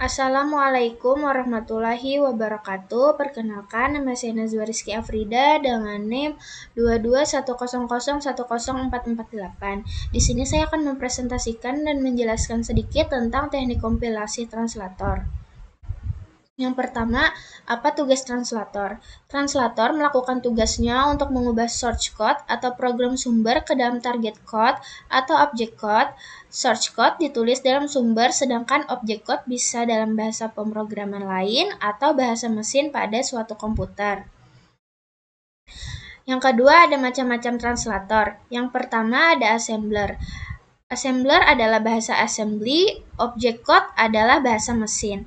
Assalamualaikum warahmatullahi wabarakatuh. Perkenalkan, nama saya Nazwa Rizky Afrida dengan NIM 22100104448. Di sini saya akan mempresentasikan dan menjelaskan sedikit tentang teknik kompilasi translator. Yang pertama, apa tugas translator? Translator melakukan tugasnya untuk mengubah source code atau program sumber ke dalam target code atau object code. Source code ditulis dalam sumber, sedangkan object code bisa dalam bahasa pemrograman lain atau bahasa mesin pada suatu komputer. Yang kedua, ada macam-macam translator. Yang pertama ada assembler. Assembler adalah bahasa assembly, object code adalah bahasa mesin.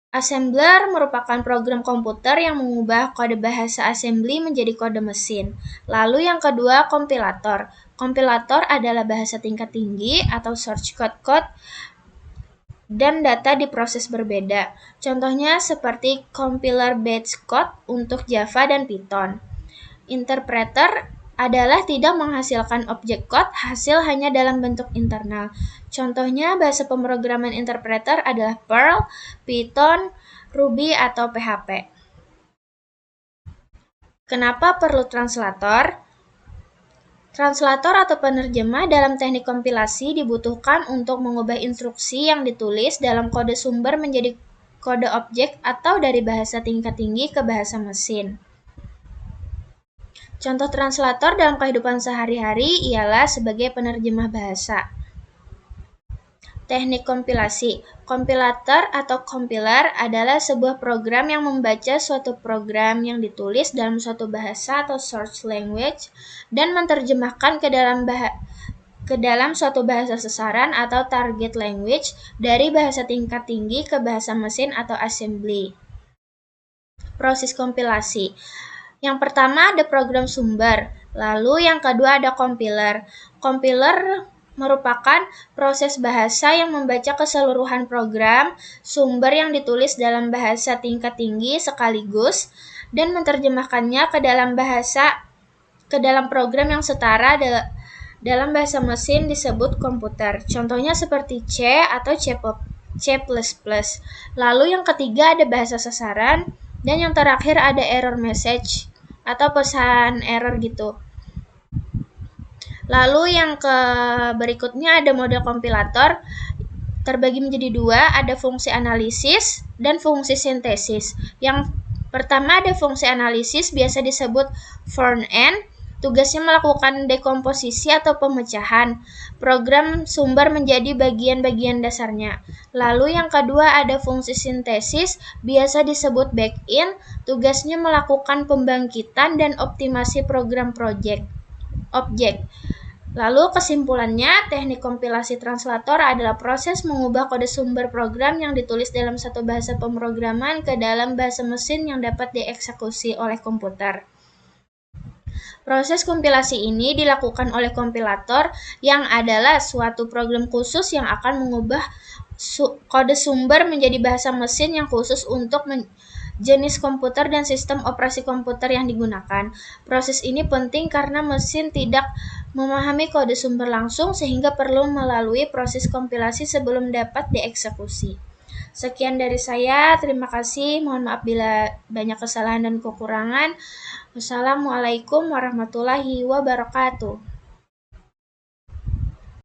Assembler merupakan program komputer yang mengubah kode bahasa assembly menjadi kode mesin. Lalu yang kedua, kompilator. Kompilator adalah bahasa tingkat tinggi atau source code dan data diproses berbeda. Contohnya seperti compiler batch code untuk Java dan Python. Interpreter adalah tidak menghasilkan objek code, hasil hanya dalam bentuk internal. Contohnya bahasa pemrograman interpreter adalah Perl, Python, Ruby, atau PHP. Kenapa perlu translator? Translator atau penerjemah dalam teknik kompilasi dibutuhkan untuk mengubah instruksi yang ditulis dalam kode sumber menjadi kode objek atau dari bahasa tingkat tinggi ke bahasa mesin. Contoh translator dalam kehidupan sehari-hari ialah sebagai penerjemah bahasa. Teknik kompilasi. Kompilator atau compiler adalah sebuah program yang membaca suatu program yang ditulis dalam suatu bahasa atau source language dan menerjemahkan ke dalam suatu bahasa sasaran atau target language dari bahasa tingkat tinggi ke bahasa mesin atau assembly. Proses kompilasi. Yang pertama ada program sumber, lalu yang kedua ada compiler. Compiler merupakan proses bahasa yang membaca keseluruhan program sumber yang ditulis dalam bahasa tingkat tinggi sekaligus dan menerjemahkannya ke dalam program yang setara dalam bahasa mesin disebut komputer. Contohnya seperti C atau C++. Lalu yang ketiga ada bahasa sasaran dan yang terakhir ada error message atau pesan error gitu. Lalu yang berikutnya ada model kompilator, terbagi menjadi dua, ada fungsi analisis dan fungsi sintesis. Yang pertama ada fungsi analisis, biasa disebut front end, tugasnya melakukan dekomposisi atau pemecahan program sumber menjadi bagian-bagian dasarnya. Lalu yang kedua ada fungsi sintesis, biasa disebut back end, tugasnya melakukan pembangkitan dan optimasi program objek. Lalu kesimpulannya, teknik kompilasi translator adalah proses mengubah kode sumber program yang ditulis dalam satu bahasa pemrograman ke dalam bahasa mesin yang dapat dieksekusi oleh komputer. Proses kompilasi ini dilakukan oleh kompilator yang adalah suatu program khusus yang akan mengubah kode sumber menjadi bahasa mesin yang khusus untuk jenis komputer dan sistem operasi komputer yang digunakan. Proses ini penting karena mesin tidak memahami kode sumber langsung sehingga perlu melalui proses kompilasi sebelum dapat dieksekusi. Sekian dari saya, terima kasih. Mohon maaf bila banyak kesalahan dan kekurangan. Wassalamualaikum warahmatullahi wabarakatuh.